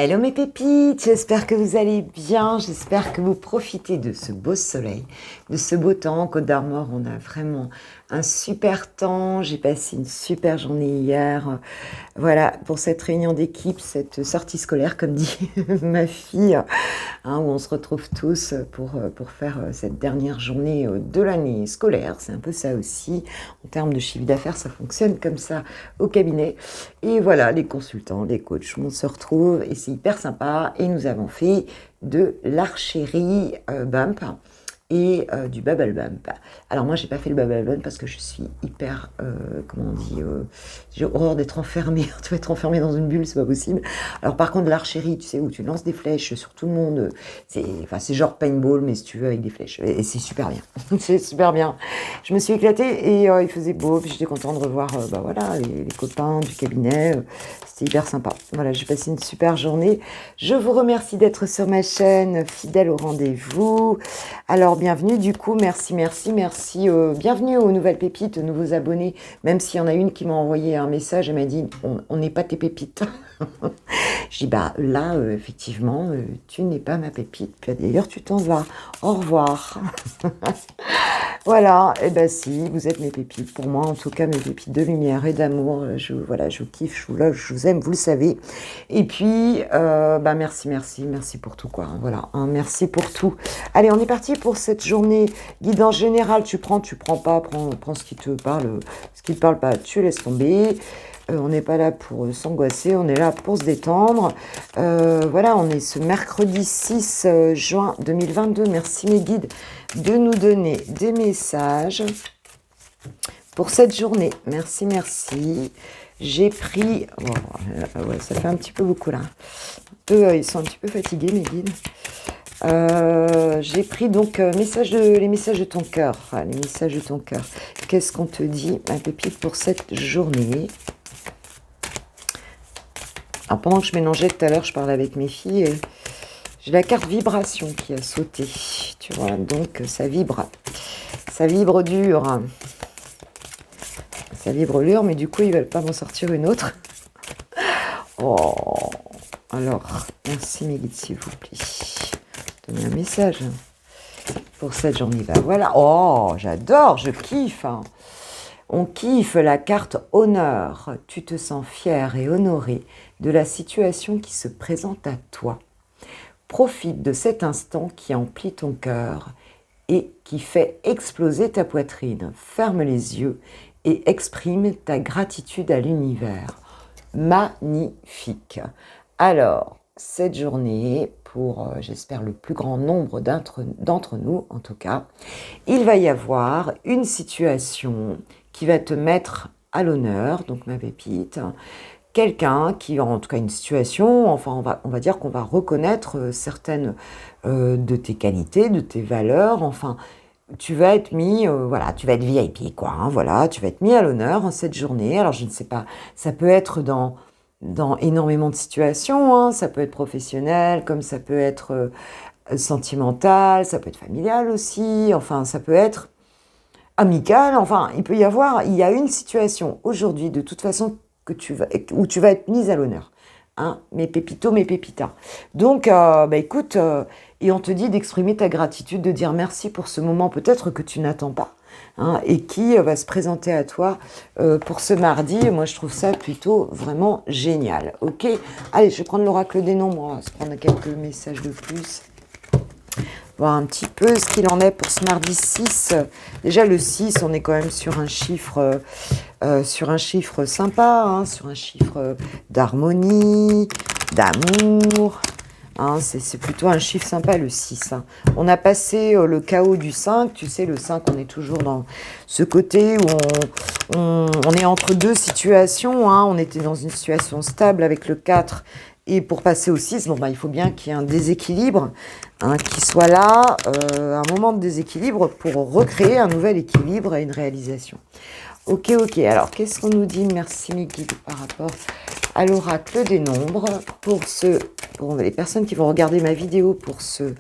Hello mes pépites, j'espère que vous allez bien, j'espère que vous profitez de ce beau soleil, de ce beau temps. En Côte d'Armor, on a vraiment un super temps, j'ai passé une super journée hier. Voilà, pour cette réunion d'équipe, cette sortie scolaire, comme dit ma fille, hein, où on se retrouve tous pour faire cette dernière journée de l'année scolaire. C'est un peu ça aussi. En termes de chiffre d'affaires, ça fonctionne comme ça au cabinet. Et voilà, les consultants, les coachs, on se retrouve et c'est hyper sympa. Et nous avons fait de l'archerie bump et du bubble bump. Alors moi j'ai pas fait le bubble bump parce que je suis hyper, comment on dit, j'ai horreur d'être enfermée. Tu vas être enfermée dans une bulle, c'est pas possible. Alors par contre l'archerie, tu sais, où tu lances des flèches sur tout le monde, c'est genre paintball mais si tu veux avec des flèches et c'est super bien. C'est super bien. Je me suis éclatée et il faisait beau, puis j'étais contente de revoir voilà, les copains du cabinet. C'était hyper sympa. Voilà, j'ai passé une super journée. Je vous remercie d'être sur ma chaîne, fidèle au rendez-vous. Alors, bienvenue, du coup, merci. Bienvenue aux nouvelles pépites, aux nouveaux abonnés, même s'il y en a une qui m'a envoyé un message et m'a dit « On n'est pas tes pépites ». Je dis « Bah là, effectivement, tu n'es pas ma pépite. Puis d'ailleurs, tu t'en vas. Au revoir. » Voilà, et ben si, vous êtes mes pépites. Pour moi, en tout cas, mes pépites de lumière et d'amour. Voilà, je vous kiffe, je vous love, je vous aime, vous le savez. Et puis, merci pour tout, quoi. Voilà, hein, merci pour tout. Allez, on est parti pour cette journée guidance générale. Tu prends pas, prends ce qui te parle, ce qui te parle pas, tu laisses tomber. On n'est pas là pour s'angoisser, on est là pour se détendre. Voilà, on est ce mercredi 6 juin 2022. Merci mes guides de nous donner des messages pour cette journée. Merci. J'ai pris... ouais, ça fait un petit peu beaucoup là. Ils sont un petit peu fatigués mes guides. J'ai pris donc les messages de ton cœur. Les messages de ton cœur. Qu'est-ce qu'on te dit, ma pépite, pour cette journée ? Alors, pendant que je mélangeais tout à l'heure, je parlais avec mes filles et j'ai la carte vibration qui a sauté. Tu vois, donc ça vibre. Ça vibre dur. Ça vibre dur, mais du coup, ils ne veulent pas m'en sortir une autre. Oh, alors, merci mes guides, s'il vous plaît. Donnez un message pour cette journée. Ben voilà. Oh, j'adore, je kiffe. On kiffe la carte honneur. Tu te sens fier et honoré de la situation qui se présente à toi. Profite de cet instant qui emplit ton cœur et qui fait exploser ta poitrine. Ferme les yeux et exprime ta gratitude à l'univers. Magnifique. Alors, cette journée, pour, j'espère, le plus grand nombre d'entre nous, en tout cas, il va y avoir une situation qui va te mettre à l'honneur, donc ma pépite, quelqu'un qui, en tout cas une situation, enfin on va dire qu'on va reconnaître certaines de tes qualités, de tes valeurs, enfin tu vas être mis, voilà, tu vas être VIP quoi, hein, voilà, tu vas être mis à l'honneur en cette journée. Alors je ne sais pas, ça peut être dans énormément de situations, hein, ça peut être professionnel, comme ça peut être sentimental, ça peut être familial aussi, enfin ça peut être amical, enfin il y a une situation aujourd'hui de toute façon où tu vas être mise à l'honneur, hein, mes pépitos, mes pépitas. Donc, écoute, et on te dit d'exprimer ta gratitude, de dire merci pour ce moment peut-être que tu n'attends pas, hein, et qui va se présenter à toi pour ce mardi. Et moi, je trouve ça plutôt vraiment génial. Ok, allez, je vais prendre l'oracle des nombres, on va se prendre quelques messages de plus. Voir un petit peu ce qu'il en est pour ce mardi 6. Déjà le 6, on est quand même sur un chiffre sympa, hein, sur un chiffre d'harmonie, d'amour. Hein, c'est plutôt un chiffre sympa le 6. Hein. On a passé le chaos du 5. Tu sais, le 5, on est toujours dans ce côté où on est entre deux situations. Hein. On était dans une situation stable avec le 4. Et pour passer au 6, il faut bien qu'il y ait un déséquilibre, hein, qui soit là, un moment de déséquilibre pour recréer un nouvel équilibre et une réalisation. Ok. Alors, qu'est-ce qu'on nous dit? Merci mes guides par rapport à l'oracle des nombres. Pour les personnes qui vont regarder ma vidéo pour ce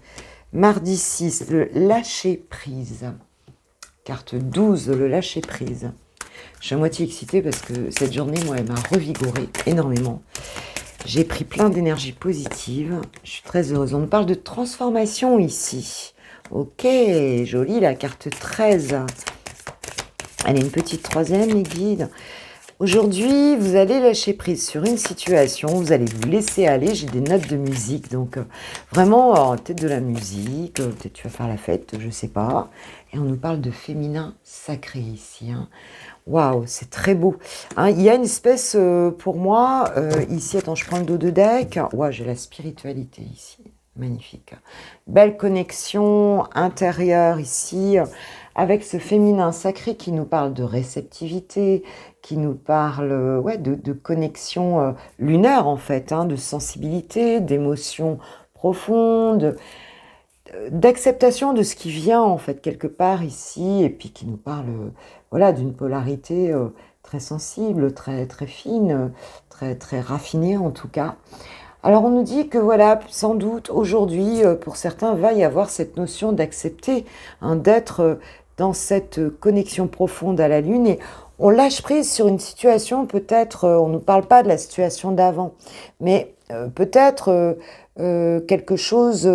mardi 6, le lâcher prise. Carte 12, le lâcher prise. Je suis à moitié excitée parce que cette journée, moi, elle m'a revigorée énormément. J'ai pris plein d'énergie positive. Je suis très heureuse. On nous parle de transformation ici. Ok, jolie la carte 13. Allez, une petite troisième, les guides. Aujourd'hui, vous allez lâcher prise sur une situation, vous allez vous laisser aller. J'ai des notes de musique, donc vraiment, peut-être de la musique, peut-être tu vas faire la fête, je sais pas. Et on nous parle de féminin sacré ici. Hein. Waouh, c'est très beau. Hein, il y a une espèce, pour moi, ici, attends, je prends le dos de deck. Waouh, j'ai la spiritualité ici. Magnifique. Belle connexion intérieure ici, avec ce féminin sacré qui nous parle de réceptivité, qui nous parle ouais, de connexion lunaire en fait, hein, de sensibilité, d'émotions profondes, d'acceptation de ce qui vient en fait quelque part ici, et puis qui nous parle voilà, d'une polarité très sensible, très, très fine, très, très raffinée en tout cas. Alors on nous dit que voilà, sans doute aujourd'hui, pour certains, va y avoir cette notion d'accepter, hein, d'être dans cette connexion profonde à la Lune et on lâche prise sur une situation, peut-être, on ne nous parle pas de la situation d'avant, mais peut-être quelque chose,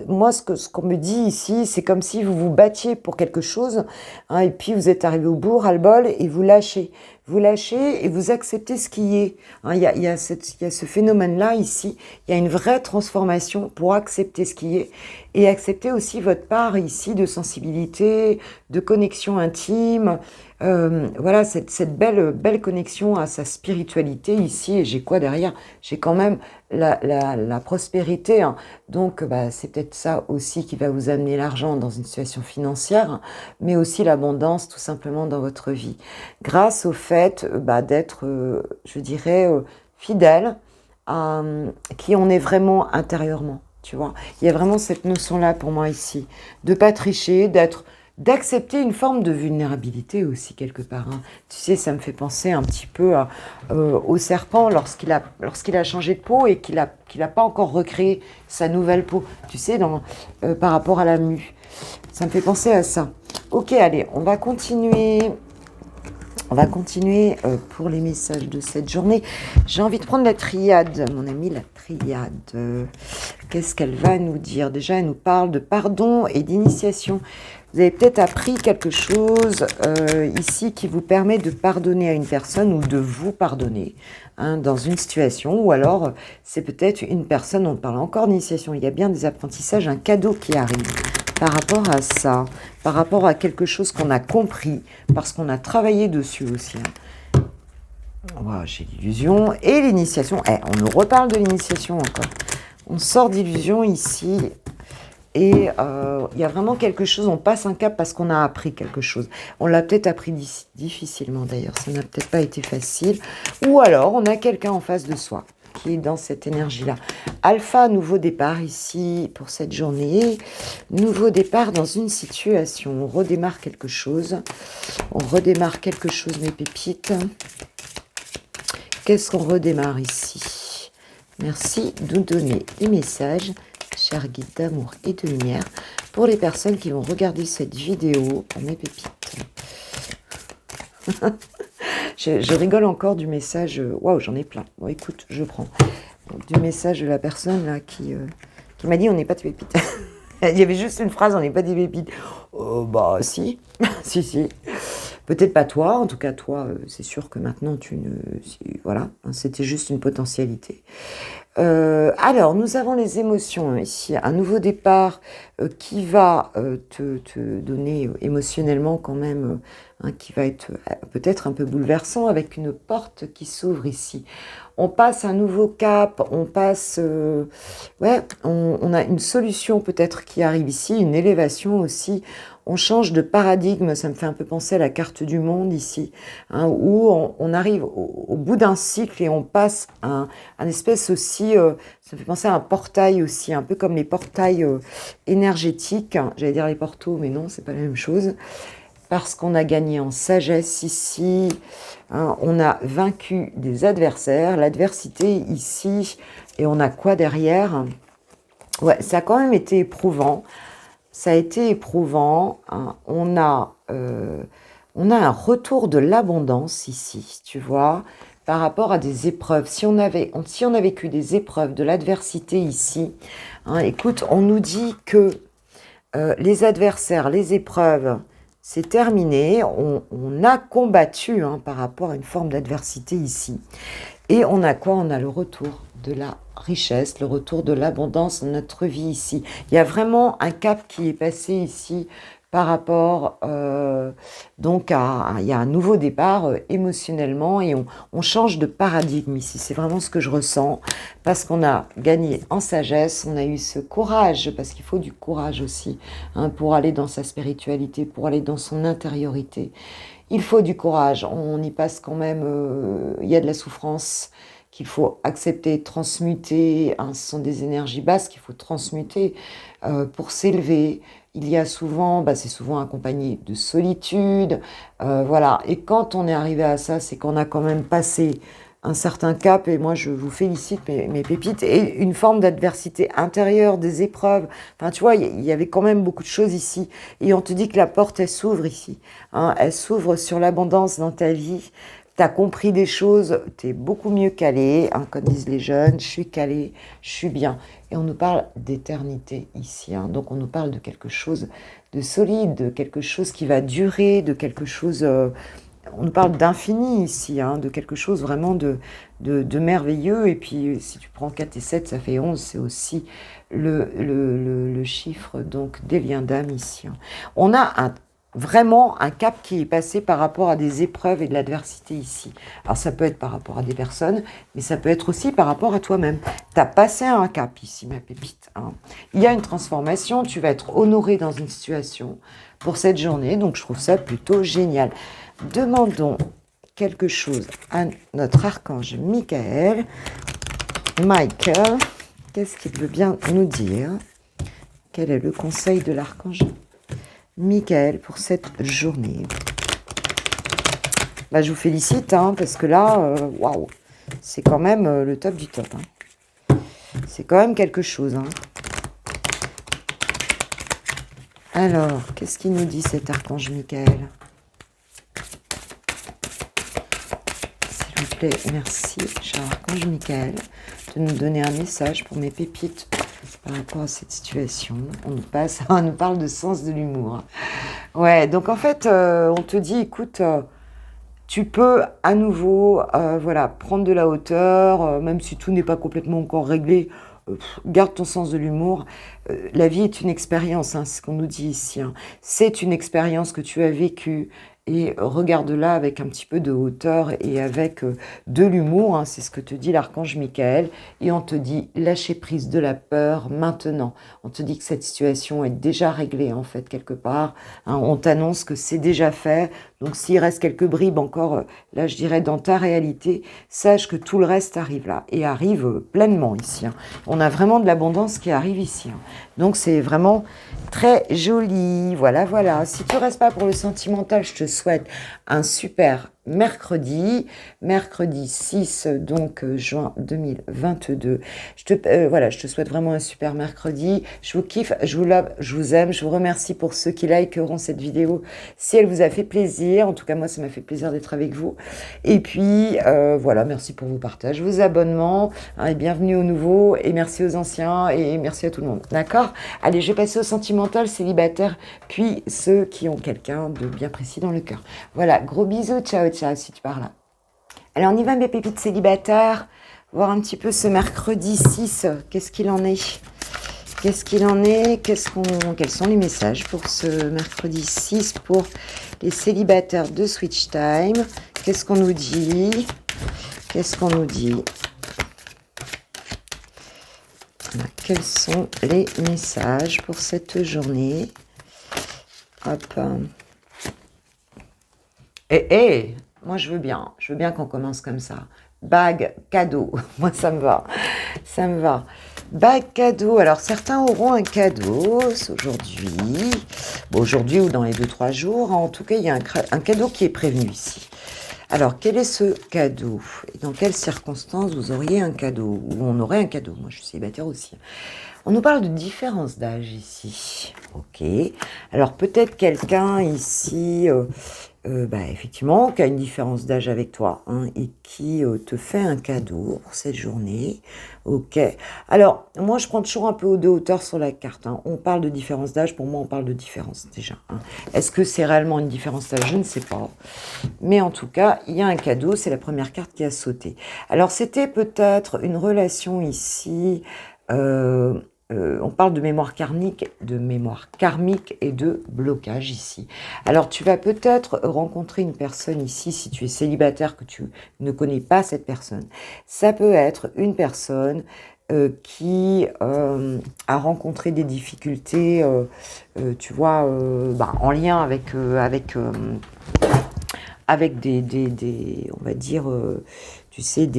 moi ce qu'on me dit ici, c'est comme si vous vous battiez pour quelque chose, hein, et puis vous êtes arrivé au bout, ras-le-bol, et vous lâchez. Vous lâchez et vous acceptez ce qui est. Hein, il y a ce phénomène-là ici. Il y a une vraie transformation pour accepter ce qui est et accepter aussi votre part ici de sensibilité, de connexion intime. Voilà, cette belle connexion à sa spiritualité ici. Et j'ai quoi derrière? J'ai quand même la prospérité. Hein. Donc, bah, c'est peut-être ça aussi qui va vous amener l'argent dans une situation financière, hein, mais aussi l'abondance tout simplement dans votre vie. Grâce au fait bah, d'être, je dirais, fidèle à qui on est vraiment intérieurement. Tu vois, il y a vraiment cette notion-là pour moi ici, de pas tricher, d'accepter une forme de vulnérabilité aussi quelque part. Hein. Tu sais, ça me fait penser un petit peu au serpent lorsqu'il a changé de peau et qu'il a pas encore recréé sa nouvelle peau. Tu sais, par rapport à la mue. Ça me fait penser à ça. Ok, allez, on va continuer. On va continuer pour les messages de cette journée. J'ai envie de prendre la triade, mon amie, la triade. Qu'est-ce qu'elle va nous dire? Déjà, elle nous parle de pardon et d'initiation. Vous avez peut-être appris quelque chose ici qui vous permet de pardonner à une personne ou de vous pardonner hein, dans une situation. Ou alors, c'est peut-être une personne, on parle encore d'initiation. Il y a bien des apprentissages, un cadeau qui arrive par rapport à ça, par rapport à quelque chose qu'on a compris, parce qu'on a travaillé dessus aussi. Hein. Wow, j'ai l'illusion et l'initiation. On nous reparle de l'initiation encore. On sort d'illusion ici et il y a vraiment quelque chose, on passe un cap parce qu'on a appris quelque chose. On l'a peut-être appris difficilement d'ailleurs, ça n'a peut-être pas été facile. Ou alors, on a quelqu'un en face de soi qui est dans cette énergie-là. Alpha, nouveau départ ici pour cette journée. Nouveau départ dans une situation. On redémarre quelque chose. On redémarre quelque chose, mes pépites. Qu'est-ce qu'on redémarre ici? Merci de nous donner des messages, chers guides d'amour et de lumière, pour les personnes qui vont regarder cette vidéo, pour mes pépites. Je rigole encore du message. Waouh, j'en ai plein. Bon, écoute, je prends. Donc, du message de la personne là qui m'a dit on n'est pas des pépites. Il y avait juste une phrase, on n'est pas des pépites. Bah, si. si. Peut-être pas toi, en tout cas, toi, c'est sûr que maintenant, voilà, hein, c'était juste une potentialité. Alors, nous avons les émotions ici. Un nouveau départ qui va te donner émotionnellement quand même, hein, qui va être peut-être un peu bouleversant avec une porte qui s'ouvre ici. On passe un nouveau cap, on passe... on a une solution peut-être qui arrive ici, une élévation aussi. On change de paradigme, ça me fait un peu penser à la carte du monde ici, hein, où on arrive au bout d'un cycle et on passe un espèce aussi, ça me fait penser à un portail aussi, un peu comme les portails énergétiques, j'allais dire les portaux, mais non, c'est pas la même chose, parce qu'on a gagné en sagesse ici, hein, on a vaincu des adversaires, l'adversité ici, et on a quoi derrière? Ouais, ça a quand même été éprouvant. Ça a été éprouvant. Hein. On a un retour de l'abondance ici, tu vois. par rapport à des épreuves. Si on a vécu des épreuves, de l'adversité ici, hein, écoute, on nous dit que les adversaires, les épreuves, c'est terminé. On a combattu hein, par rapport à une forme d'adversité ici. Et on a quoi? On a le retour de la richesse, le retour de l'abondance dans notre vie ici. Il y a vraiment un cap qui est passé ici par rapport donc il y a un nouveau départ émotionnellement et on change de paradigme ici. C'est vraiment ce que je ressens parce qu'on a gagné en sagesse, on a eu ce courage parce qu'il faut du courage aussi hein, pour aller dans sa spiritualité, pour aller dans son intériorité. Il faut du courage, on y passe quand même, il y a de la souffrance qu'il faut accepter, transmuter, hein, ce sont des énergies basses qu'il faut transmuter pour s'élever. Il y a souvent, c'est souvent accompagné de solitude, voilà. Et quand on est arrivé à ça, c'est qu'on a quand même passé un certain cap, et moi je vous félicite mes pépites, et une forme d'adversité intérieure, des épreuves, enfin tu vois, il y avait quand même beaucoup de choses ici, et on te dit que la porte, elle s'ouvre ici, hein, elle s'ouvre sur l'abondance dans ta vie, tu as compris des choses, tu es beaucoup mieux calé, hein, comme disent les jeunes, je suis calé, je suis bien, et on nous parle d'éternité ici, hein, donc on nous parle de quelque chose de solide, de quelque chose qui va durer, de quelque chose... on nous parle d'infini ici, hein, de quelque chose vraiment de merveilleux. Et puis, si tu prends 4 et 7, ça fait 11. C'est aussi le chiffre donc, des liens d'âme ici. Hein. On a vraiment un cap qui est passé par rapport à des épreuves et de l'adversité ici. Alors, ça peut être par rapport à des personnes, mais ça peut être aussi par rapport à toi-même. Tu as passé un cap ici, ma pépite. Hein. Il y a une transformation. Tu vas être honoré dans une situation pour cette journée. Donc, je trouve ça plutôt génial. Demandons quelque chose à notre archange Michael. Michael, qu'est-ce qu'il veut bien nous dire? Quel est le conseil de l'archange Michael pour cette journée? Je vous félicite, hein, parce que là, waouh, c'est quand même le top du top. Hein. C'est quand même quelque chose. Hein. Alors, qu'est-ce qu'il nous dit cet archange Michael? Merci, cher archange Michael, de nous donner un message pour mes pépites par rapport à cette situation. On nous parle de sens de l'humour. Ouais, donc en fait, on te dit, écoute, tu peux à nouveau, voilà, prendre de la hauteur, même si tout n'est pas complètement encore réglé. Garde ton sens de l'humour. La vie est une expérience, hein, c'est ce qu'on nous dit ici. Hein. C'est une expérience que tu as vécue. Et regarde-la avec un petit peu de hauteur et avec de l'humour, hein, c'est ce que te dit l'archange Michael. Et on te dit, lâcher prise de la peur maintenant. On te dit que cette situation est déjà réglée, en fait, quelque part. Hein, on t'annonce que c'est déjà fait. Donc, s'il reste quelques bribes encore, là, je dirais, dans ta réalité, sache que tout le reste arrive là. Et arrive pleinement ici. Hein. On a vraiment de l'abondance qui arrive ici. Hein. Donc, c'est vraiment très joli. Voilà, voilà. Si tu ne restes pas pour le sentimental, je te souhaite un super mercredi 6 donc juin 2022. Je te souhaite vraiment un super mercredi. Je vous kiffe, je vous love, je vous aime. Je vous remercie pour ceux qui likeront cette vidéo si elle vous a fait plaisir. En tout cas, moi, ça m'a fait plaisir d'être avec vous. Et puis, voilà, merci pour vos partages, vos abonnements, hein, et bienvenue aux nouveaux, et merci aux anciens, et merci à tout le monde. D'accord? Allez, je vais passer au sentimental, célibataire, puis ceux qui ont quelqu'un de bien précis dans le cœur. Voilà, gros bisous, ciao, ciao, si tu pars là. Allez, on y va, mes pépites célibataires, voir un petit peu ce mercredi 6, qu'est-ce qu'il en est? Qu'est-ce qu'il en est? Quels sont les messages pour ce mercredi 6 pour les célibataires de Switch Time? Qu'est-ce qu'on nous dit? Qu'est-ce qu'on nous dit? Voilà, quels sont les messages pour cette journée? Hop. Moi je veux bien qu'on commence comme ça. Bague, cadeau, moi ça me va, ça me va. Bague, cadeau, alors certains auront un cadeau aujourd'hui, bon, aujourd'hui ou dans les 2-3 jours, en tout cas il y a un cadeau qui est prévenu ici. Alors quel est ce cadeau? Et dans quelles circonstances vous auriez un cadeau? Ou on aurait un cadeau? Moi je suis célibataire aussi. On nous parle de différence d'âge ici. Ok. Alors peut-être quelqu'un ici, effectivement, qui a une différence d'âge avec toi hein, et qui te fait un cadeau pour cette journée. Ok. Alors, moi, je prends toujours un peu de hauteur sur la carte. Hein. On parle de différence d'âge. Pour moi, on parle de différence déjà. Hein. Est-ce que c'est réellement une différence d'âge? Je ne sais pas. Mais en tout cas, il y a un cadeau. C'est la première carte qui a sauté. Alors, c'était peut-être une relation ici... on parle de mémoire karmique et de blocage ici. Alors, tu vas peut-être rencontrer une personne ici, si tu es célibataire, que tu ne connais pas cette personne. Ça peut être une personne qui a rencontré des difficultés, tu vois, en lien avec des on va dire, tu sais,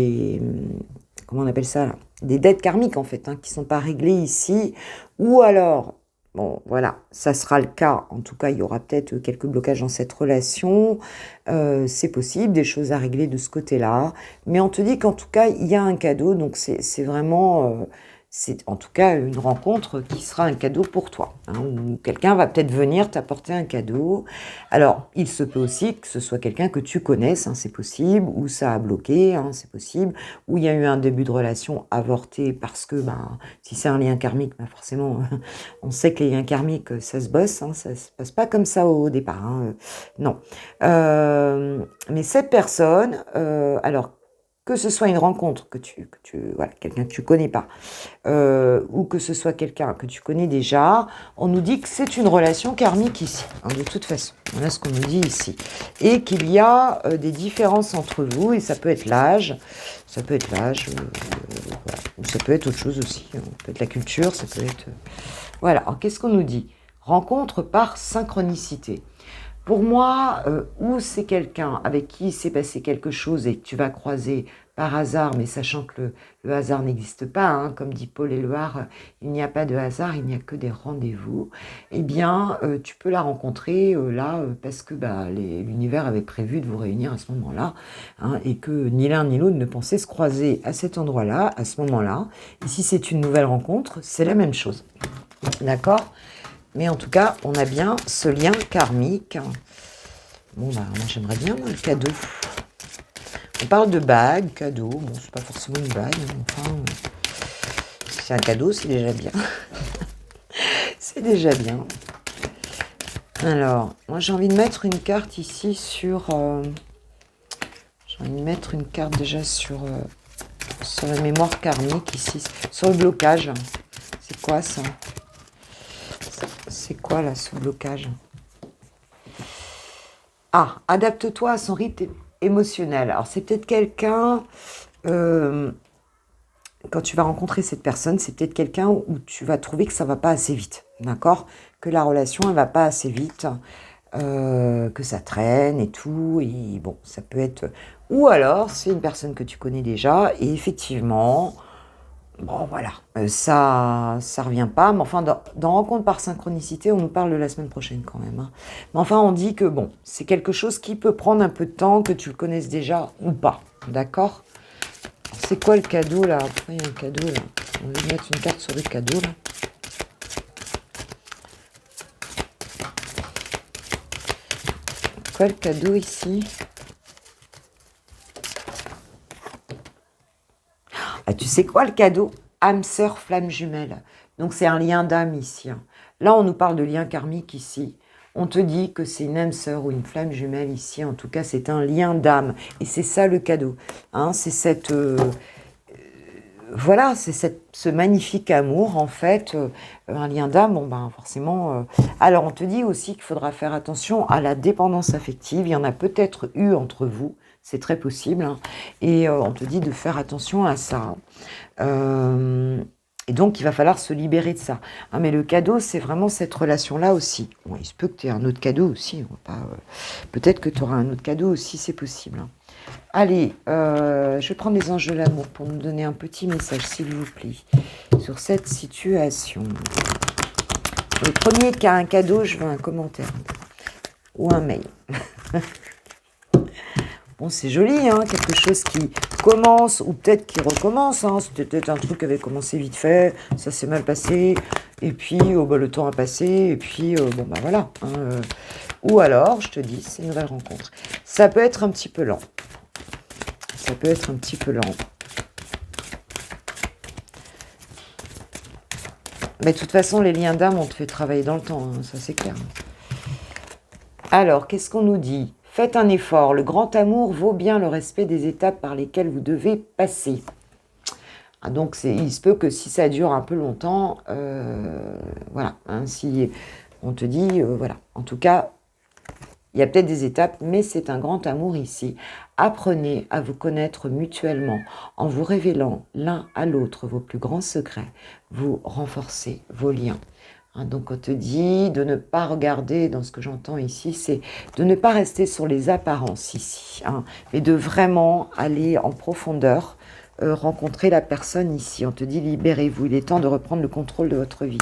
comment on appelle ça là, des dettes karmiques en fait, hein, qui ne sont pas réglées ici, ou alors, bon voilà, ça sera le cas, en tout cas il y aura peut-être quelques blocages dans cette relation, c'est possible, des choses à régler de ce côté-là, mais on te dit qu'en tout cas il y a un cadeau, donc c'est vraiment... c'est en tout cas une rencontre qui sera un cadeau pour toi. Hein, où quelqu'un va peut-être venir t'apporter un cadeau. Alors, il se peut aussi que ce soit quelqu'un que tu connaisses, hein, c'est possible, ou ça a bloqué, hein, c'est possible, ou il y a eu un début de relation avorté parce que, si c'est un lien karmique, forcément, on sait que les liens karmiques, ça se bosse, hein, ça se passe pas comme ça au départ. Hein, non. Mais cette personne, alors, que ce soit une rencontre voilà, quelqu'un que tu connais pas, ou que ce soit quelqu'un que tu connais déjà, on nous dit que c'est une relation karmique ici, hein, de toute façon. Voilà ce qu'on nous dit ici. Et qu'il y a des différences entre vous, et ça peut être l'âge, voilà. Ou ça peut être autre chose aussi, hein. Ça peut être la culture, ça peut être... Voilà, alors qu'est-ce qu'on nous dit? Rencontre par synchronicité. Pour moi, ou c'est quelqu'un avec qui s'est passé quelque chose et que tu vas croiser par hasard, mais sachant que le hasard n'existe pas, hein, comme dit Paul Éluard, il n'y a pas de hasard, il n'y a que des rendez-vous, eh bien, tu peux la rencontrer là, parce que l'univers avait prévu de vous réunir à ce moment-là, hein, et que ni l'un ni l'autre ne pensaient se croiser à cet endroit-là, à ce moment-là. Et si c'est une nouvelle rencontre, c'est la même chose. D'accord ? Mais en tout cas, on a bien ce lien karmique. Bon, moi, j'aimerais bien un cadeau. On parle de bague, cadeau. Bon, c'est pas forcément une bague. Enfin, c'est un cadeau, c'est déjà bien. C'est déjà bien. Alors, moi, j'ai envie de mettre une carte ici sur... j'ai envie de mettre une carte déjà sur la mémoire karmique ici. Sur le blocage. C'est quoi ça ? C'est quoi là, ce blocage? Ah, adapte-toi à son rythme émotionnel. Alors, c'est peut-être quelqu'un, quand tu vas rencontrer cette personne, c'est peut-être quelqu'un où tu vas trouver que ça va pas assez vite, d'accord? Que la relation, elle va pas assez vite, que ça traîne et tout. Et bon, ça peut être... Ou alors, c'est une personne que tu connais déjà, et effectivement... Bon, voilà, ça revient pas, mais enfin, dans Rencontre par synchronicité, on nous parle de la semaine prochaine quand même. Hein. Mais enfin, on dit que, bon, c'est quelque chose qui peut prendre un peu de temps, que tu le connaisses déjà ou pas, d'accord? C'est quoi le cadeau, là? Pourquoi il y a un cadeau, là? On va mettre une carte sur le cadeau, là. Quoi le cadeau, ici? Ah, tu sais quoi le cadeau? Âme sœur, flamme jumelle. Donc c'est un lien d'âme ici. Hein. Là, on nous parle de lien karmique ici. On te dit que c'est une âme sœur ou une flamme jumelle ici. En tout cas, c'est un lien d'âme. Et c'est ça le cadeau. Hein, c'est cette... voilà, c'est ce magnifique amour, en fait. Un lien d'âme, bon, forcément... Alors, on te dit aussi qu'il faudra faire attention à la dépendance affective. Il y en a peut-être eu entre vous. C'est très possible. Hein. Et on te dit de faire attention à ça. Et donc, il va falloir se libérer de ça. Hein, mais le cadeau, c'est vraiment cette relation-là aussi. Bon, il se peut que tu aies un autre cadeau aussi. Peut-être que tu auras un autre cadeau aussi, c'est possible. Hein. Allez, je vais prendre les anges de l'amour pour nous donner un petit message, s'il vous plaît, sur cette situation. Le premier qui a un cadeau, je veux un commentaire. Ou un mail. Bon, c'est joli, hein, quelque chose qui commence, ou peut-être qui recommence, hein, c'était peut-être un truc qui avait commencé vite fait, ça s'est mal passé, et puis bah, le temps a passé, et puis bon bah voilà. Hein, ou alors, je te dis, c'est une nouvelle rencontre. Ça peut être un petit peu lent. Ça peut être un petit peu lent. Mais de toute façon, les liens d'âme, on te fait travailler dans le temps, hein, ça c'est clair. Alors, qu'est-ce qu'on nous dit? Faites un effort, le grand amour vaut bien le respect des étapes par lesquelles vous devez passer. Ah, donc, il se peut que si ça dure un peu longtemps, voilà, hein, si on te dit, voilà, en tout cas, il y a peut-être des étapes, mais c'est un grand amour ici. Apprenez à vous connaître mutuellement en vous révélant l'un à l'autre vos plus grands secrets. Vous renforcez vos liens. Hein, donc on te dit de ne pas regarder, dans ce que j'entends ici, c'est de ne pas rester sur les apparences ici, hein, mais de vraiment aller en profondeur, rencontrer la personne ici. On te dit libérez-vous, il est temps de reprendre le contrôle de votre vie.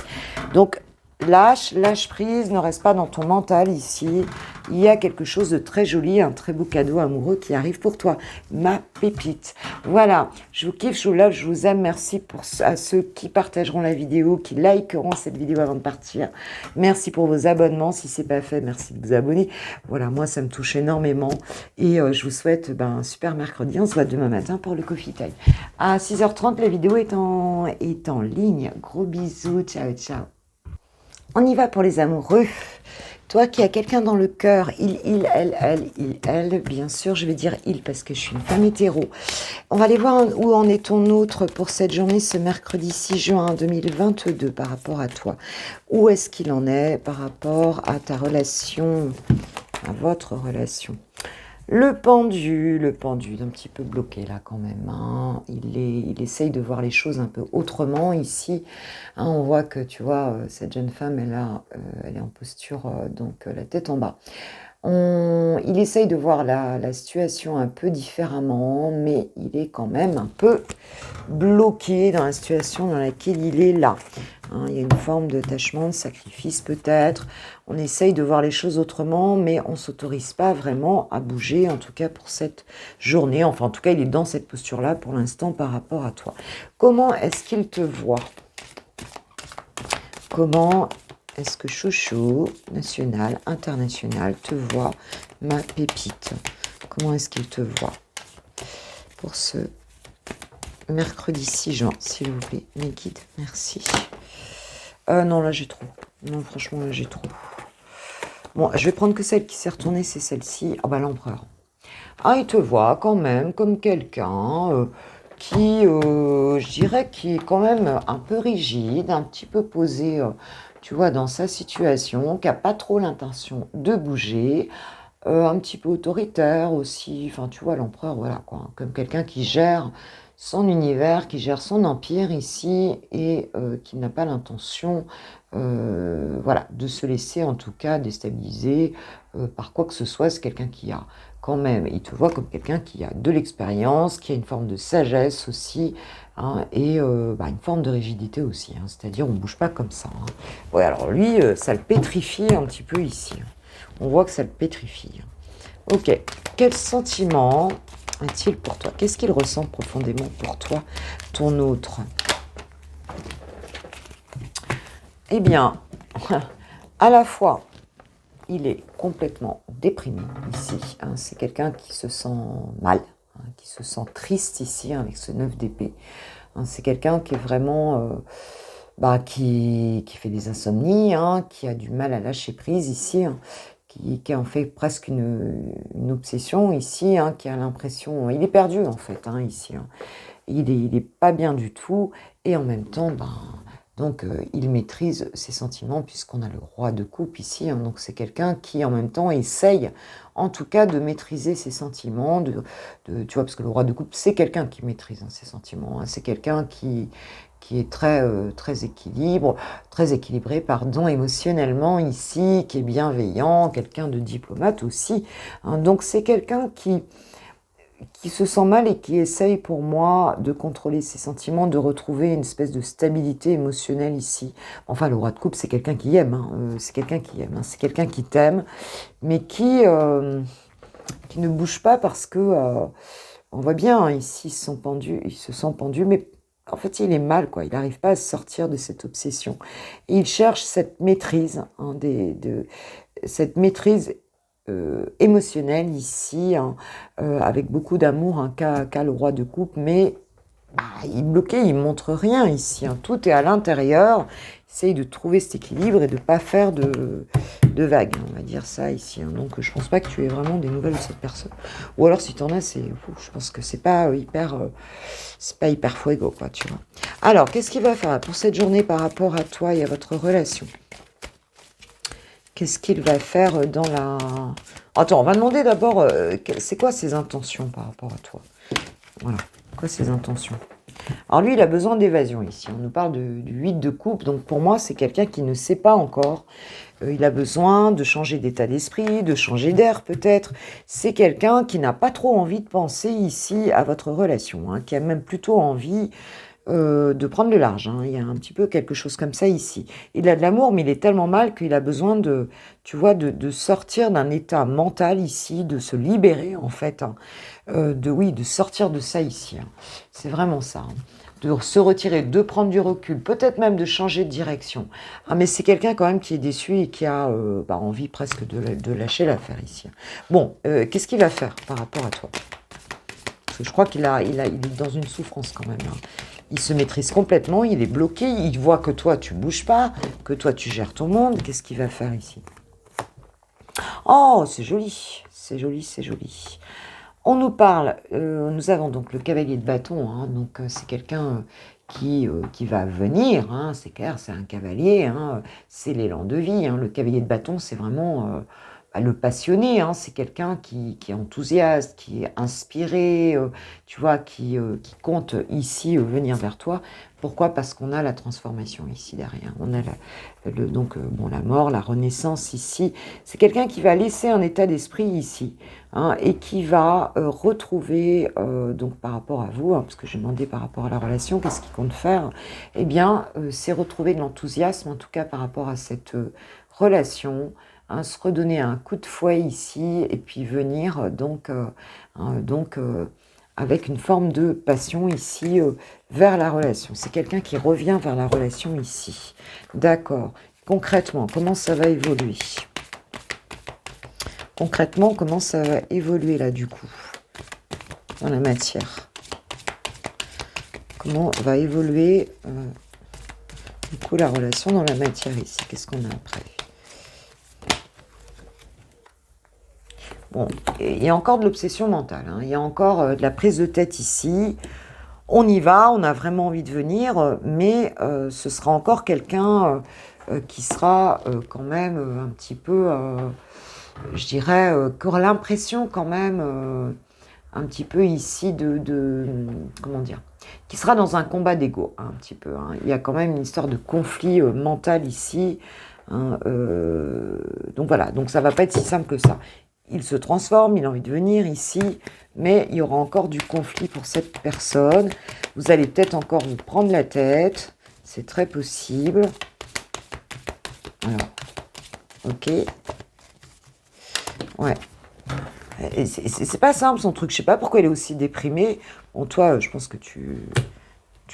Donc lâche prise, ne reste pas dans ton mental ici. Il y a quelque chose de très joli, un très beau cadeau amoureux qui arrive pour toi, ma pépite. Voilà, je vous kiffe, je vous love, je vous aime. Merci à ceux qui partageront la vidéo, qui likeront cette vidéo avant de partir. Merci pour vos abonnements. Si ce n'est pas fait, merci de vous abonner. Voilà, moi, ça me touche énormément. Et je vous souhaite un super mercredi. On se voit demain matin pour le Coffee Time. À 6h30, la vidéo est en ligne. Gros bisous, ciao, ciao. On y va pour les amoureux. Toi qui as quelqu'un dans le cœur, elle, bien sûr, je vais dire il parce que je suis une femme hétéro. On va aller voir où en est ton autre pour cette journée, ce mercredi 6 juin 2022 par rapport à toi. Où est-ce qu'il en est par rapport à ta relation, à votre relation? Le pendu, un petit peu bloqué là quand même. Hein. Il essaye de voir les choses un peu autrement ici. Hein, on voit que, tu vois, cette jeune femme, elle est en posture, donc la tête en bas. Il essaye de voir la situation un peu différemment, mais il est quand même un peu bloqué dans la situation dans laquelle il est là. Hein, il y a une forme d'attachement, de sacrifice peut-être. On essaye de voir les choses autrement, mais on ne s'autorise pas vraiment à bouger, en tout cas pour cette journée. Enfin, en tout cas, il est dans cette posture-là pour l'instant par rapport à toi. Comment est-ce qu'il te voit? Comment est-ce que Chouchou, national, international, te voit, ma pépite? Comment est-ce qu'il te voit pour ce mercredi 6 juin, s'il vous plaît, mes guides, merci. Non, là j'ai trop. Non, franchement, là j'ai trop. Bon, je vais prendre que celle qui s'est retournée, c'est celle-ci. Ah bah l'empereur. Ah, il te voit quand même comme quelqu'un qui, je dirais, qui est quand même un peu rigide, un petit peu posé, tu vois, dans sa situation, qui n'a pas trop l'intention de bouger, un petit peu autoritaire aussi. Enfin, tu vois, l'empereur, voilà quoi, comme quelqu'un qui gère son univers, qui gère son empire ici et qui n'a pas l'intention voilà, de se laisser en tout cas déstabiliser par quoi que ce soit. C'est quelqu'un qui a quand même, il te voit comme quelqu'un qui a de l'expérience, qui a une forme de sagesse aussi, hein, et une forme de rigidité aussi, hein, c'est-à-dire on ne bouge pas comme ça. Hein. Ouais, alors lui, ça le pétrifie un petit peu ici. On voit que ça le pétrifie. Ok, quel sentiment a-t-il pour toi? Qu'est-ce qu'il ressent profondément pour toi, ton autre? Eh bien, à la fois, il est complètement déprimé ici. Hein, c'est quelqu'un qui se sent mal, hein, qui se sent triste ici, hein, avec ce 9 d'épée. Hein, c'est quelqu'un qui est vraiment... qui fait des insomnies, hein, qui a du mal à lâcher prise ici, hein, qui en fait presque une obsession ici, hein, qui a l'impression... Il est perdu en fait, hein, ici. Hein. Il est pas bien du tout, et en même temps, donc il maîtrise ses sentiments, puisqu'on a le roi de coupe ici. Hein, donc c'est quelqu'un qui en même temps essaye, en tout cas, de maîtriser ses sentiments. Tu vois, parce que le roi de coupe, c'est quelqu'un qui maîtrise ses sentiments. Hein, c'est quelqu'un qui est très équilibré, pardon, émotionnellement ici, qui est bienveillant, quelqu'un de diplomate aussi. Hein, donc c'est quelqu'un qui se sent mal et qui essaye pour moi de contrôler ses sentiments, de retrouver une espèce de stabilité émotionnelle ici. Enfin, le roi de coupe, c'est quelqu'un qui aime, hein, c'est quelqu'un qui aime, hein, c'est quelqu'un qui t'aime, mais qui ne bouge pas parce que... On voit bien, hein, ici, ils se sent pendus, mais en fait, il est mal, quoi. Il n'arrive pas à sortir de cette obsession. Et il cherche cette maîtrise, hein, cette maîtrise émotionnelle ici, hein, avec beaucoup d'amour, hein, qu'a le roi de coupe, mais il est bloqué, il montre rien ici, hein. Tout est à l'intérieur. Essaye de trouver cet équilibre et de ne pas faire de vagues, hein, on va dire ça ici, hein. Donc je pense pas que tu aies vraiment des nouvelles de cette personne. Ou alors si tu en as, je pense que c'est pas hyper fuego, quoi, tu vois. Alors, qu'est-ce qu'il va faire pour cette journée par rapport à toi et à votre relation? Qu'est-ce qu'il va faire dans la... Attends, on va demander d'abord, c'est quoi ses intentions par rapport à toi? Voilà, quoi ses intentions? Alors lui, il a besoin d'évasion ici. On nous parle du 8 de coupe, donc pour moi, c'est quelqu'un qui ne sait pas encore. Il a besoin de changer d'état d'esprit, de changer d'air peut-être. C'est quelqu'un qui n'a pas trop envie de penser ici à votre relation, hein, qui a même plutôt envie de prendre le large, hein. Il y a un petit peu quelque chose comme ça ici. Il a de l'amour, mais il est tellement mal qu'il a besoin de, tu vois, de sortir d'un état mental ici, de se libérer en fait, hein, de sortir de ça ici, hein. C'est vraiment ça, hein. De se retirer, de prendre du recul, peut-être même de changer de direction. Ah, mais c'est quelqu'un quand même qui est déçu et qui a envie presque de lâcher l'affaire ici. Bon, qu'est-ce qu'il va faire par rapport à toi? Parce que je crois il est dans une souffrance quand même, hein. Il se maîtrise complètement, il est bloqué, il voit que toi tu bouges pas, que toi tu gères ton monde. Qu'est-ce qu'il va faire ici? Oh, c'est joli, c'est joli, c'est joli. On nous parle, nous avons donc le cavalier de bâton, hein, donc c'est quelqu'un qui va venir, hein, c'est clair, c'est un cavalier, hein, c'est l'élan de vie, hein. Le cavalier de bâton, c'est vraiment le passionné, hein, c'est quelqu'un qui est enthousiaste, qui est inspiré, tu vois, qui compte ici venir vers toi. Pourquoi? Parce qu'on a la transformation ici derrière. On a la mort, la renaissance ici. C'est quelqu'un qui va laisser un état d'esprit ici, hein, et qui va retrouver, donc par rapport à vous, hein, parce que j'ai demandé par rapport à la relation, qu'est-ce qu'il compte faire? Eh bien, c'est retrouver de l'enthousiasme, en tout cas par rapport à cette relation, hein, se redonner un coup de fouet ici, et puis venir avec une forme de passion ici vers la relation. C'est quelqu'un qui revient vers la relation ici. D'accord. Concrètement, comment ça va évoluer? Concrètement, comment ça va évoluer là du coup, dans la matière? Comment va évoluer du coup la relation dans la matière ici? Qu'est-ce qu'on a après? Bon, il y a encore de l'obsession mentale, hein. Il y a encore de la prise de tête ici. On y va, on a vraiment envie de venir, mais ce sera encore quelqu'un qui sera quand même un petit peu, je dirais, qui aura l'impression quand même un petit peu ici comment dire, qui sera dans un combat d'ego, hein, un petit peu, hein. Il y a quand même une histoire de conflit mental ici, hein, donc voilà, donc ça va pas être si simple que ça. Il se transforme, il a envie de venir ici, mais il y aura encore du conflit pour cette personne. Vous allez peut-être encore vous prendre la tête, c'est très possible. Alors, ok. Ouais. C'est pas simple son truc, je sais pas pourquoi elle est aussi déprimée. Bon, toi, je pense que tu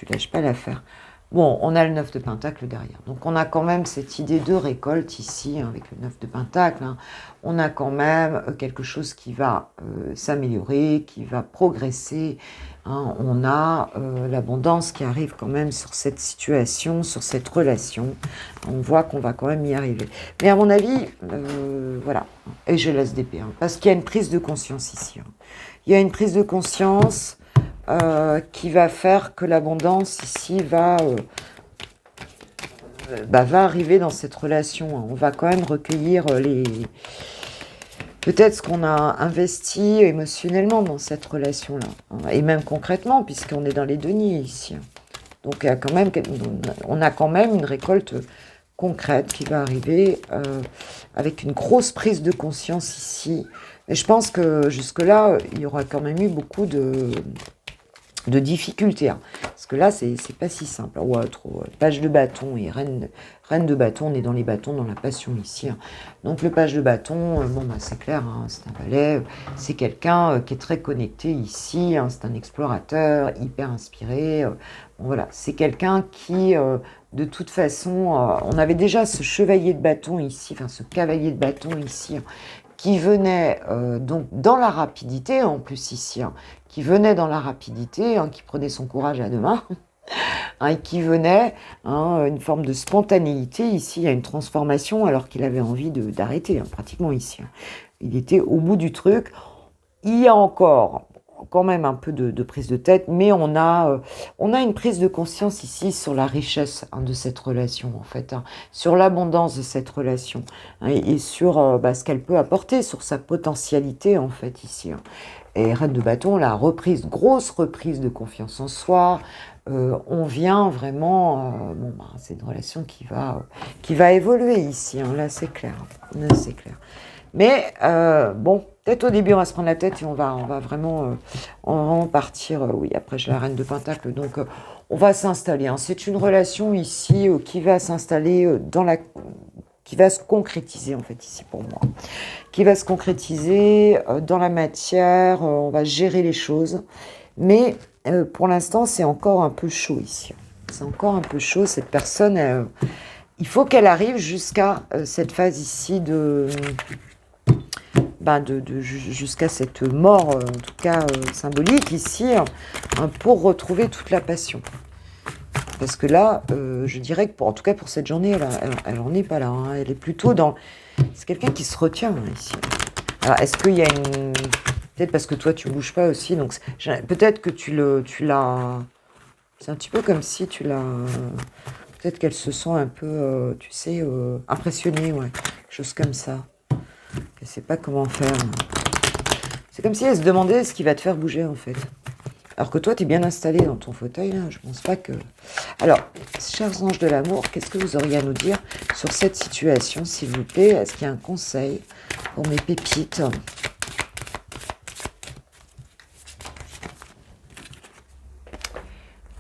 lâches pas l'affaire. Bon, on a le 9 de Pentacle derrière. Donc, on a quand même cette idée de récolte ici, hein, avec le 9 de Pentacle, hein. On a quand même quelque chose qui va s'améliorer, qui va progresser, hein. On a l'abondance qui arrive quand même sur cette situation, sur cette relation. On voit qu'on va quand même y arriver. Mais à mon avis, voilà. Et je laisse d'épée, hein, parce qu'il y a une prise de conscience ici, hein. Il y a une prise de conscience qui va faire que l'abondance ici va arriver dans cette relation, hein. On va quand même recueillir peut-être ce qu'on a investi émotionnellement dans cette relation-là, hein, et même concrètement, puisqu'on est dans les deniers ici. Donc il y a on a quand même une récolte concrète qui va arriver avec une grosse prise de conscience ici. Mais je pense que jusque-là, il y aura quand même eu beaucoup de difficulté, hein. Parce que là, c'est pas si simple. Ouais, trop. Page de bâton et reine de bâton, on est dans les bâtons, dans la passion ici, hein. Donc le page de bâton, bon, bah, c'est clair, hein, c'est un valet, c'est quelqu'un qui est très connecté ici, hein, c'est un explorateur, hyper inspiré. Bon, voilà, c'est quelqu'un qui, de toute façon, on avait déjà ce chevalier de bâton ici, enfin ce cavalier de bâton ici, hein, qui venait donc dans la rapidité, en plus ici, hein, qui venait dans la rapidité, hein, qui prenait son courage à deux mains, hein, et qui venait, hein, une forme de spontanéité. Ici, il y a une transformation alors qu'il avait envie d'arrêter, hein, pratiquement ici, hein. Il était au bout du truc. Il y a encore quand même un peu de prise de tête, mais on a une prise de conscience ici sur la richesse, hein, de cette relation, en fait, hein, sur l'abondance de cette relation, hein, et sur bah, ce qu'elle peut apporter, sur sa potentialité, en fait, ici, hein. Et Reine de bâton, la reprise, grosse reprise de confiance en soi. On vient vraiment, bon, bah, c'est une relation qui va évoluer ici, hein, là c'est clair, là c'est clair. Mais bon, peut-être au début on va se prendre la tête et on va vraiment, on va vraiment partir. Oui, après j'ai la reine de Pentacle, donc on va s'installer, hein. C'est une relation ici qui va s'installer qui va se concrétiser en fait ici pour moi, qui va se concrétiser dans la matière. On va gérer les choses, mais pour l'instant c'est encore un peu chaud ici. C'est encore un peu chaud. Cette personne, il faut qu'elle arrive jusqu'à cette phase ici jusqu'à cette mort, en tout cas symbolique ici, hein, pour retrouver toute la passion. Parce que là, je dirais que, en tout cas pour cette journée, elle en est pas là, hein. Elle est plutôt dans... C'est quelqu'un qui se retient, hein, ici. Alors, est-ce qu'il y a une... Peut-être parce que toi, tu bouges pas aussi, donc peut-être que tu l'as... C'est un petit peu comme si tu l'as... Peut-être qu'elle se sent un peu, tu sais, impressionnée, ouais. Quelque chose comme ça. Elle ne sait pas comment faire. C'est comme si elle se demandait ce qui va te faire bouger, en fait. Alors que toi, tu es bien installé dans ton fauteuil, là. Je pense pas que... Alors, chers anges de l'amour, qu'est-ce que vous auriez à nous dire sur cette situation, s'il vous plaît? Est-ce qu'il y a un conseil pour mes pépites?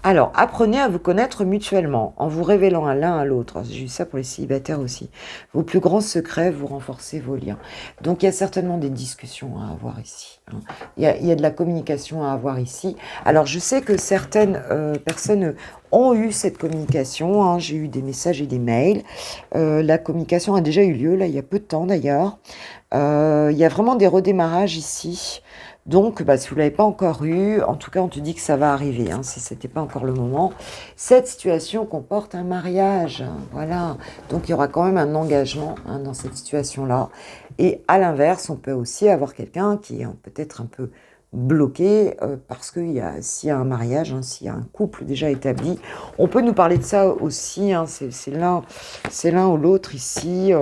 Alors, apprenez à vous connaître mutuellement, en vous révélant à l'un à l'autre. J'ai eu ça pour les célibataires aussi. Vos plus grands secrets, vous renforcez vos liens. Donc, il y a certainement des discussions à avoir ici, hein. Il y a de la communication à avoir ici. Alors, je sais que certaines personnes ont eu cette communication, hein. J'ai eu des messages et des mails. La communication a déjà eu lieu, là, il y a peu de temps d'ailleurs. Il y a vraiment des redémarrages ici. Donc, bah, si vous ne l'avez pas encore eu, en tout cas, on te dit que ça va arriver, hein, si ce n'était pas encore le moment. Cette situation comporte un mariage, hein, voilà. Donc, il y aura quand même un engagement, hein, dans cette situation-là. Et à l'inverse, on peut aussi avoir quelqu'un qui est peut-être un peu bloqué parce que s'il y a un mariage, hein, s'il y a un couple déjà établi, on peut nous parler de ça aussi, hein, c'est l'un ou l'autre ici.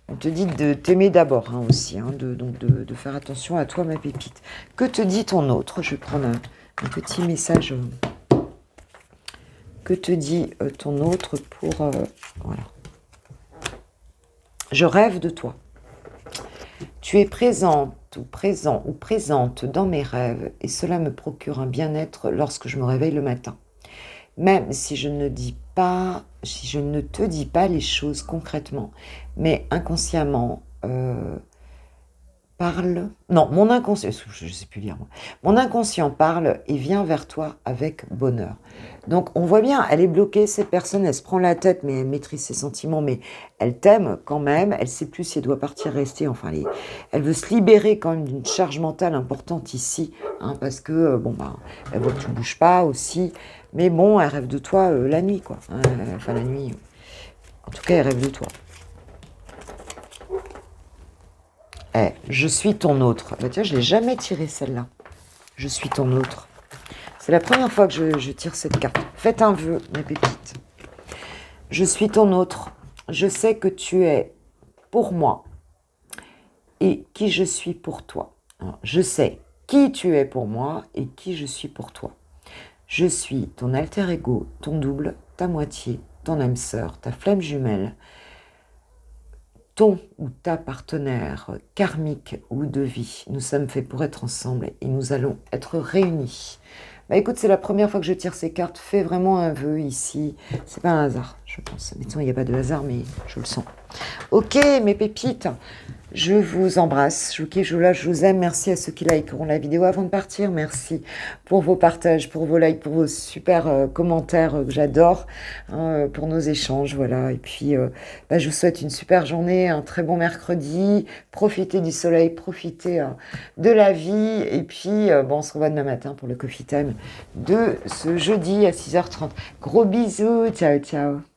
On te dit de t'aimer d'abord, hein, aussi, hein, donc de faire attention à toi, ma pépite. Que te dit ton autre? Je vais prendre un petit message. Que te dit ton autre pour... voilà. Je rêve de toi. Tu es présente ou présent ou présente dans mes rêves et cela me procure un bien-être lorsque je me réveille le matin. Même si je ne te dis pas les choses concrètement, mais inconsciemment, parle... Non, mon inconscient... Je ne sais plus lire, moi. Mon inconscient parle et vient vers toi avec bonheur. Donc, on voit bien, elle est bloquée, cette personne, elle se prend la tête, mais elle maîtrise ses sentiments, mais elle t'aime quand même. Elle ne sait plus si elle doit partir, rester. Enfin, elle veut se libérer quand même d'une charge mentale importante ici, hein, parce que, bon, bah, elle voit que tu ne bouges pas aussi. Mais bon, elle rêve de toi la nuit, quoi. Enfin, la nuit. En tout cas, elle rêve de toi. Je suis ton autre. Bah tiens, je ne l'ai jamais tiré celle-là. Je suis ton autre. C'est la première fois que je tire cette carte. Faites un vœu, mes pépites. Je suis ton autre. Je sais que tu es pour moi et qui je suis pour toi. Alors, je sais qui tu es pour moi et qui je suis pour toi. Je suis ton alter ego, ton double, ta moitié, ton âme sœur, ta flamme jumelle, ton ou ta partenaire karmique ou de vie. Nous sommes faits pour être ensemble et nous allons être réunis Bah écoute, c'est la première fois que je tire ces cartes. Fais vraiment un vœu ici. C'est pas un hasard, je pense. Mettons, il n'y a pas de hasard, mais je le sens. Ok, mes pépites. Je vous embrasse, je vous aime. Merci à ceux qui likeront la vidéo avant de partir. Merci pour vos partages, pour vos likes, pour vos super commentaires que j'adore, hein, pour nos échanges. Voilà. Et puis, bah, je vous souhaite une super journée, un très bon mercredi. Profitez du soleil, profitez de la vie. Et puis, bon, on se revoit demain matin pour le coffee time de ce jeudi à 6h30. Gros bisous, ciao, ciao.